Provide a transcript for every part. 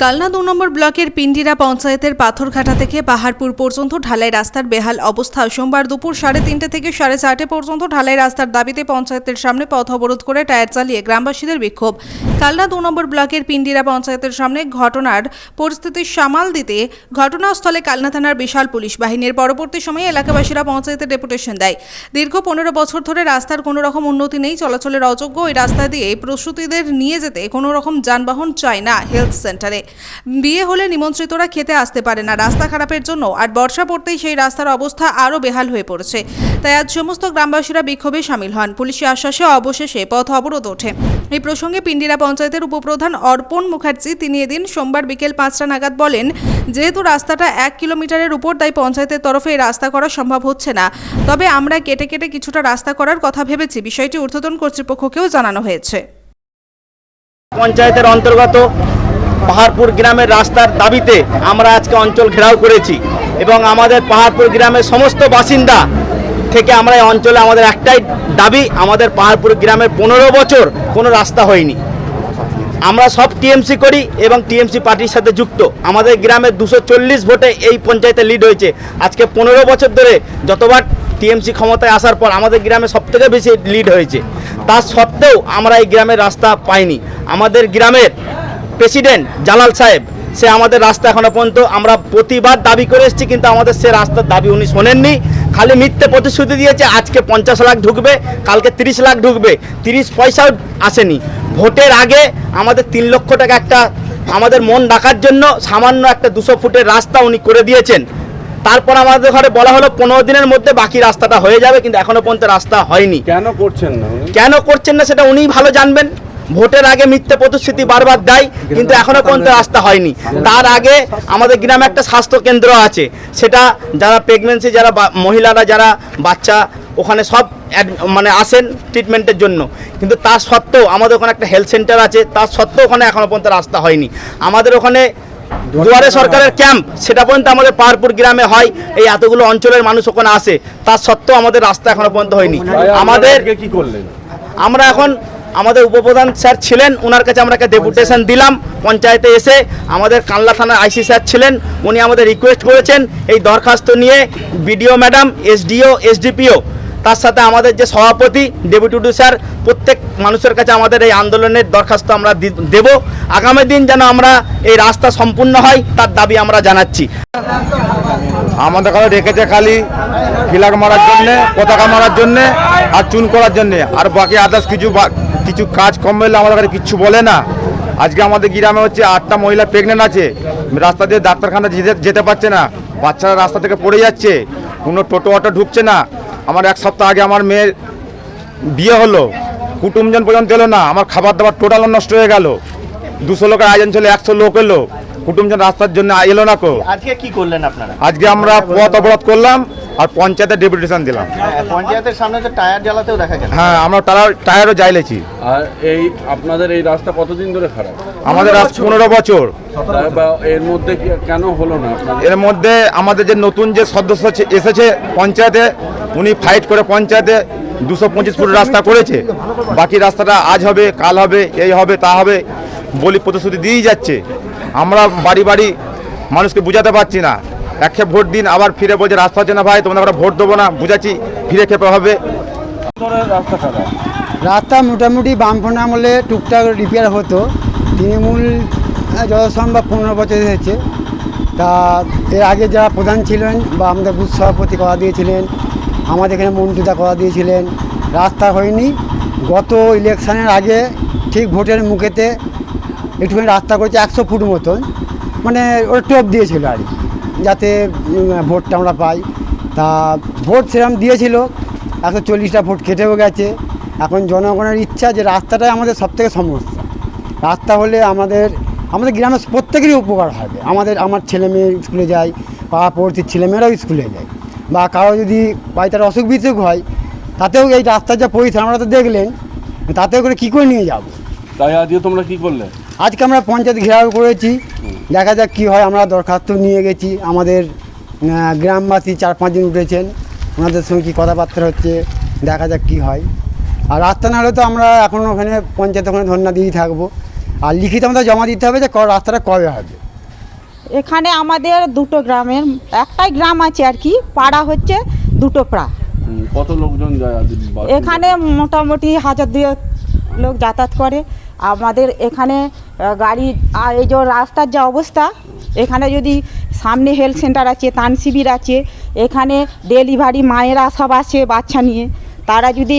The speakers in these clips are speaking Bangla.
কালনা ২ নম্বর ব্লকের পিন্ডিরা পঞ্চায়েতের পাথরঘাটা থেকে পাহাড়পুর পর্যন্ত ঢালাই রাস্তার বেহাল অবস্থা। সোমবার দুপুর 3:30 থেকে 4:30 পর্যন্ত ঢালাই রাস্তার দাবিতে পঞ্চায়েতের সামনে পথ অবরোধ করে টায়ার চালিয়ে গ্রামবাসীদের বিক্ষোভ। কালনা ২ নম্বর ব্লকের পিন্ডিরা পঞ্চায়েতের সামনে ঘটনার পরিস্থিতি সামাল দিতে ঘটনাস্থলে কালনা থানার বিশাল পুলিশ বাহিনীর পরবর্তী সময়ে এলাকাবাসীরা পঞ্চায়েতের ডেপুটেশন দেয়। দীর্ঘ 15 বছর ধরে রাস্তার কোনো রকম উন্নতি নেই, চলাচলের অযোগ্য ওই রাস্তা দিয়ে প্রসূতিদের নিয়ে যেতে কোনো রকম যানবাহন চায় না হেলথ সেন্টারে। বিয়ে হলে নিমন্ত্রিতরা খেতে আসতে পারে না রাস্তা খারাপের জন্য, আর বর্ষা পড়তেই সেই রাস্তার অবস্থা আরও বেহাল হয়ে পড়েছে। তাই আজ সমস্ত গ্রামবাসীরা বিক্ষোভে সামিল হন। পুলিশি আশ্বাসে অবশেষে পথ অবরোধ ওঠে। এই প্রসঙ্গে পিন্ডিরা পঞ্চায়েতের উপপ্রধান অর্পণ মুখার্জি তিনি এদিন সোমবার বিকেল 5টা নাগাদ বলেন, যেহেতু রাস্তাটা 1 কিলোমিটারের উপর, তাই পঞ্চায়েতের তরফে এই রাস্তা করা সম্ভব হচ্ছে না। তবে আমরা কেটে কেটে কিছুটা রাস্তা করার কথা ভেবেছি। বিষয়টি ঊর্ধ্বতন কর্তৃপক্ষকেও জানানো হয়েছে। পঞ্চায়েতের অন্তর্গত পাহাড়পুর গ্রামের রাস্তার দাবিতে আমরা আজকে অঞ্চল ঘেরাও করেছি এবং আমাদের পাহাড়পুর গ্রামের সমস্ত বাসিন্দা থেকে আমরা এই অঞ্চলে আমাদের একটাই দাবি, আমাদের পাহাড়পুর গ্রামের 15 বছর কোনো রাস্তা হয়নি। আমরা সব টিএমসি করি এবং টিএমসি পার্টির সাথে যুক্ত। আমাদের গ্রামে 240 ভোটে এই পঞ্চায়েতে লিড হয়েছে। আজকে 15 বছর ধরে যতবার টিএমসি ক্ষমতায় আসার পর আমাদের গ্রামে সবথেকে বেশি লিড হয়েছে। তা সত্ত্বেও আমরা এই গ্রামের রাস্তা পাইনি। আমাদের গ্রামের প্রেসিডেন্ট জালাল সাহেব সে আমাদের রাস্তা এখনো পর্যন্ত আমরা প্রতিবার দাবি করে এসেছি, কিন্তু আমাদের সে রাস্তার দাবি উনি শোনেননি। খালি মিথ্যে প্রতিশ্রুতি দিয়েছে। আজকে 50 লাখ ঢুকবে, কালকে 30 লাখ ঢুকবে, 30 পয়সাও আসেনি। ভোটের আগে আমাদের 3 লক্ষ টাকা একটা আমাদের মন ডাকার জন্য সামান্য একটা 200 ফুটের রাস্তা উনি করে দিয়েছেন। তারপর আমাদের ঘরে বলা হলো 15 দিনের মধ্যে বাকি রাস্তাটা হয়ে যাবে, কিন্তু এখনো পর্যন্ত রাস্তা হয়নি। কেন করছেন না সেটা উনিই ভালো জানবেন। ভোটের আগে মিথ্যে প্রতিশ্রুতি বারবার দেয়, কিন্তু এখনো পর্যন্ত রাস্তা হয়নি। তার আগে আমাদের গ্রামে একটা স্বাস্থ্য কেন্দ্র আছে, সেটা যারা প্রেগনেন্সি যারা মহিলারা যারা বাচ্চা ওখানে সব মানে আসেন ট্রিটমেন্টের জন্য, কিন্তু তার সত্ত্বেও আমাদের ওখানে একটা হেলথ সেন্টার আছে, তার সত্ত্বেও ওখানে এখনো পর্যন্ত রাস্তা হয়নি। আমাদের ওখানে দুয়ারে সরকারের ক্যাম্প সেটা পর্যন্ত আমাদের পাহাড়পুর গ্রামে হয়, এই এতগুলো অঞ্চলের মানুষ ওখানে আসে, তার সত্ত্বেও আমাদের রাস্তা এখনো পর্যন্ত হয়নি। আমাদের কি করলেন, আমরা এখন আমাদের উপপ্রধান স্যার ছিলেন, ওনার কাছে আমরা একটা ডেপুটেশন দিলাম পঞ্চায়েতে এসে। আমাদের কানলা থানার আইসি স্যার ছিলেন, উনি আমাদের রিকোয়েস্ট করেছেন এই দরখাস্ত নিয়ে বিডিও ম্যাডাম, এসডিও, এসডিপিও, তার সাথে আমাদের যে সভাপতি ডেপুটি স্যার, প্রত্যেক মানুষের কাছে আমাদের এই আন্দোলনের দরখাস্ত আমরা দেব। আগামী দিন যেন আমরা এই রাস্তা সম্পূর্ণ হয় তার দাবি আমরা জানাচ্ছি। আমাদের কাছে রেখেছে খালি ফিলার মারার জন্যে, পতাকা মারার জন্যে আর চুন করার জন্যে, আর বাকি আদার্স কিছু কাজ কম হলে আমাদের কাছে কিচ্ছু বলে না। আজকে আমাদের গ্রামে হচ্ছে 8টা মহিলা প্রেগনেন্ট আছে, রাস্তা দিয়ে ডাক্তারখানা যেতে পারছে না, বাচ্চারা রাস্তা থেকে পড়ে যাচ্ছে, কোনো টোটো অটো ঢুকছে না। আমার 1 সপ্তাহ আগে আমার মেয়ের বিয়ে হলো, কুটুমজন পর্যন্ত এলো না, আমার খাবার দাবার টোটাল নষ্ট হয়ে গেল। 200 লোকের আয়োজন ছিল, 100 লোক এলো, কুটুমজন রাস্তার জন্য এলো না। আজকে কি করলেন আপনারা? আজকে আমরা পথ অবরোধ করলাম আর পঞ্চায়েতের ডেপুটেশন দিলাম। পঞ্চায়েতের সামনে তো টায়ার জ্বালাতেও দেখা যায়। হ্যাঁ, আমরা টায়ারও জ্বালিয়েছি। আর এই আপনাদের এই রাস্তা কতদিন ধরে খারাপ? আমাদের রাস্তা 15 বছর। এর মধ্যে কেন হলো না? এর মধ্যে আমাদের যে নতুন যে সদস্য এসেছে পঞ্চায়েতে, উনি ফাইট করে পঞ্চায়েতে 225 ফুট রাস্তা করেছে। বাকি রাস্তাটা আজ হবে, কাল হবে, এই হবে, তা হবে বলি প্রতিশ্রুতি দিয়েই যাচ্ছে। আমরা বাড়ি বাড়ি মানুষকে বুঝাতে পারছি না। একক্ষেপ ভোট দিন, আবার ফিরে বলছে রাস্তা হচ্ছে না ভাই, তোমাদের আমরা ভোট দেবো না, বুঝাচ্ছি ফিরে খেপে হবে। রাস্তা মোটামুটি বামফ্রন্ট আমলে টুকটাক রিপেয়ার হতো। তৃণমূল যত সম্ভব 15 বছর হয়েছে। তা এর আগে যারা প্রধান ছিলেন বা আমাদের বুথ সভাপতি করা দিয়েছিলেন, আমাদের এখানে মন্ত্রীদা করা দিয়েছিলেন, রাস্তা হয়নি। গত ইলেকশনের আগে ঠিক ভোটের মুখেতে একটুখানি রাস্তা করেছে 100 ফুট মতন, মানে ওরা টোপ দিয়েছিল আর যাতে ভোটটা আমরা পাই। তা ভোট সেরকম দিয়েছিল, 140টা ভোট কেটেও গেছে। এখন জনগণের ইচ্ছা যে রাস্তাটাই আমাদের সবথেকে সমস্যা। রাস্তা হলে আমাদের গ্রামের প্রত্যেকেরই উপকার হবে। আমার ছেলে মেয়ে স্কুলে যায়, পাড়াপড়শির ছেলেমেয়েরাও স্কুলে যায়, বা কারো যদি বাড়িতে অসুখ বিসুখ হয়, তাতেও এই রাস্তার যা পরিস্থিতি আমরা তো দেখলেন, তাতেও করে কী করে নিয়ে যাব। তাই আজকে তোমরা কি করলে? আজকে আমরা পঞ্চায়েত ঘেরাও করেছি, দেখা যাক কী হয়। আমরা দরখাস্ত নিয়ে গেছি, আমাদের গ্রামবাসী 4-5 জন উঠেছেন, ওনাদের সঙ্গে কী কথাবার্তা হচ্ছে, দেখা যাক কী হয়। আর রাস্তা না হলে তো আমরা এখন ওখানে পঞ্চায়েত ওখানে ধর্ণা দিয়েই থাকবো। আর লিখিত আমাদের জমা দিতে হবে যে রাস্তাটা কবে হবে। এখানে আমাদের দুটো গ্রামের একটাই গ্রাম আছে আর কি, পাড়া হচ্ছে দুটো পাড়া। কত লোকজন যায় বাস? এখানে মোটামুটি 1000-2 লোক যাতায়াত করে। আমাদের এখানে গাড়ি আর এই যে রাস্তার যা অবস্থা, এখানে যদি সামনে হেলথ সেন্টার আছে, ত্রাণ শিবির আছে, এখানে ডেলিভারি মায়েরা সব আছে বাচ্চা নিয়ে, তারা যদি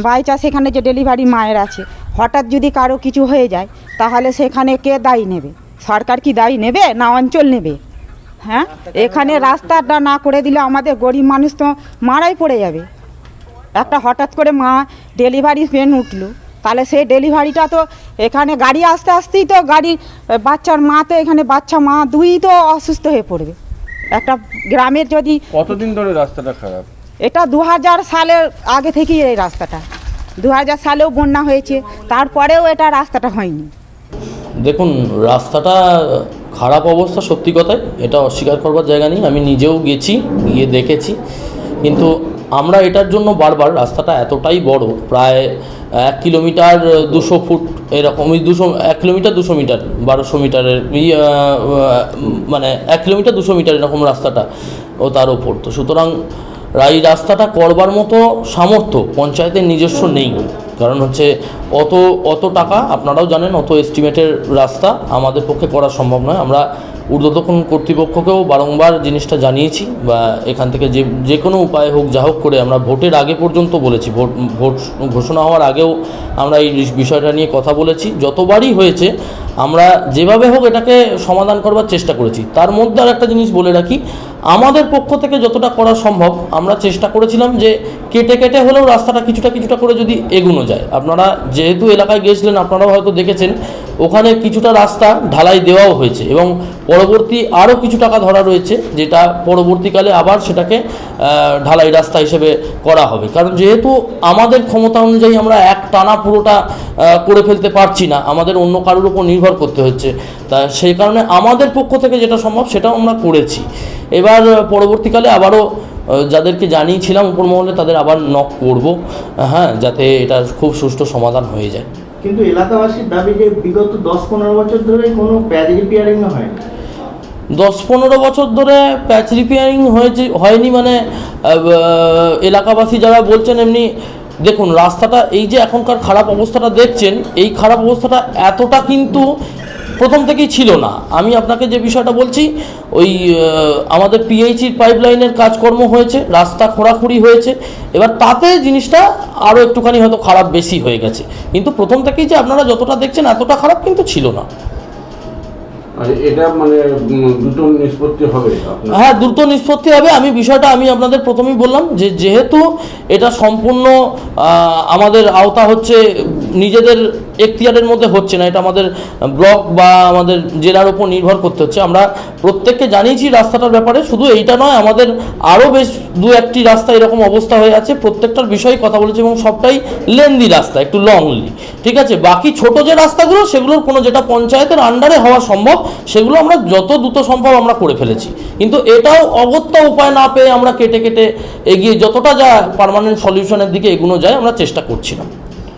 বাই চান্স এখানে যে ডেলিভারি মায়ের আছে, হঠাৎ যদি কারো কিছু হয়ে যায় তাহলে সেখানে কে দায়ী নেবে? সরকার কি দায়ী নেবে না অঞ্চল নেবে? হ্যাঁ, এখানে রাস্তাটা না করে দিলে আমাদের গরিব মানুষ তো মারাই পড়ে যাবে। একটা হঠাৎ করে মা ডেলিভারি পেন উঠলো, তাহলে সেই ডেলিভারিটা তো এখানে গাড়ি আসতে আসতেই তো বাচ্চার মা তো এখানে বাচ্চা মা দুই তো অসুস্থ হয়ে পড়বে। একটা গ্রামের যদি কতদিন ধরে রাস্তাটা খারাপ? এটা 2000 সালের আগে থেকেই এই রাস্তাটা, 2000 সালেও বন্যা হয়েছে, তারপরেও এটা রাস্তাটা হয়নি। দেখুন, রাস্তাটা খারাপ অবস্থা সত্যি কথাই, এটা অস্বীকার করবার জায়গা নেই। আমি নিজেও গেছি, গিয়ে দেখেছি, কিন্তু আমরা এটার জন্য বারবার রাস্তাটা এতটাই বড়, প্রায় 1 কিলোমিটার 200 ফুট এরকম, 1 কিলোমিটার 200 মিটার, 1200 মিটারের মানে 1 কিলোমিটার 200 মিটার এরকম রাস্তাটা ও তার ওপর। তো সুতরাং এই রাস্তাটা করবার মতো সামর্থ্য পঞ্চায়েতের নিজস্ব নেই। কারণ হচ্ছে অত টাকা, আপনারাও জানেন, অত এস্টিমেটের রাস্তা আমাদের পক্ষে করা সম্ভব নয়। আমরা ঊর্ধ্বতন কর্তৃপক্ষকেও বারংবার জিনিসটা জানিয়েছি, বা এখান থেকে যে কোনো উপায় হোক যা হোক করে আমরা ভোটের আগে পর্যন্ত বলেছি, ভোট ঘোষণা হওয়ার আগেও আমরা এই বিষয়টা নিয়ে কথা বলেছি। যতবারই হয়েছে আমরা যেভাবে হোক এটাকে সমাধান করবার চেষ্টা করেছি। তার মধ্যে আর একটা জিনিস বলে রাখি, আমাদের পক্ষ থেকে যতটা করা সম্ভব আমরা চেষ্টা করেছিলাম যে কেটে কেটে হলেও রাস্তাটা কিছুটা করে যদি এগোনো যায়। আপনারা যেহেতু এলাকায় গিয়েছিলেন, আপনারাও হয়তো দেখেছেন ওখানে কিছুটা রাস্তা ঢালাই দেওয়াও হয়েছে, এবং পরবর্তী আরও কিছু টাকা ধরা রয়েছে, যেটা পরবর্তীকালে আবার সেটাকে ঢালাই রাস্তা হিসেবে করা হবে। কারণ যেহেতু আমাদের ক্ষমতা অনুযায়ী আমরা এক টানা পুরোটা করে ফেলতে পারছি না, আমাদের অন্য কারোর উপর নির্ভর করতে হচ্ছে, তা সেই কারণে আমাদের পক্ষ থেকে যেটা সম্ভব সেটাও আমরা করেছি। এবার পরবর্তীকালে আবারও যাদেরকে জানিয়েছিলাম উপর মহলে, তাদের আবার নক করব, হ্যাঁ, যাতে এটা খুব সুষ্ঠু সমাধান হয়ে যায়। কিন্তু এলাকাবাসীর দাবি যে বিগত 10-15 বছর ধরে কোনো প্যাচ রিপেয়ারিং হয়নি। 10-15 বছর ধরে প্যাচ রিপেয়ারিং হয়নি মানে এলাকাবাসী যারা বলছেন, এমনি দেখুন রাস্তাটা এই যে এখনকার খারাপ অবস্থাটা দেখছেন, এই খারাপ অবস্থাটা এতটা কিন্তু প্রথম থেকেই ছিল না। আমি আপনাকে যে বিষয়টা বলছি, ওই আমাদের পিএইচির পাইপলাইনের কাজকর্ম হয়েছে, রাস্তা খোঁড়াখুড়ি হয়েছে, এবার তাতে জিনিসটা আরও একটুখানি হয়তো খারাপ বেশি হয়ে গেছে, কিন্তু প্রথম থেকেই যে আপনারা যতটা দেখছেন এতটা খারাপ কিন্তু ছিল না। আর এটা মানে দ্রুত নিষ্পত্তি হবে? হ্যাঁ, দ্রুত নিষ্পত্তি হবে। আমি আপনাদের প্রথমেই বললাম যে যেহেতু এটা সম্পূর্ণ আমাদের আওতা হচ্ছে, নিজেদের এখতিয়ারের মধ্যে হচ্ছে না, এটা আমাদের ব্লক বা আমাদের জেলার উপর নির্ভর করতে হচ্ছে। আমরা প্রত্যেককে জানিয়েছি রাস্তাটার ব্যাপারে, শুধু এইটা নয়, আমাদের আরও বেশ 2-1টি রাস্তা এরকম অবস্থা হয়ে আছে, প্রত্যেকটার বিষয়ে কথা বলেছি, এবং সবটাই লেন্দি রাস্তা, একটু লংলি, ঠিক আছে। বাকি ছোট যে রাস্তাগুলো, সেগুলোর কোনো যেটা পঞ্চায়েতের আন্ডারে হওয়া সম্ভব সেগুলো আমরা যত দ্রুত সম্ভব আমরা করে ফেলেছি, কিন্তু এটাও অগত্যা উপায় না পেয়ে আমরা কেটে কেটে এগিয়ে যতটা যা পার্মানেন্ট সলিউশনের দিকে এগোনো যায় আমরা চেষ্টা করছিলাম।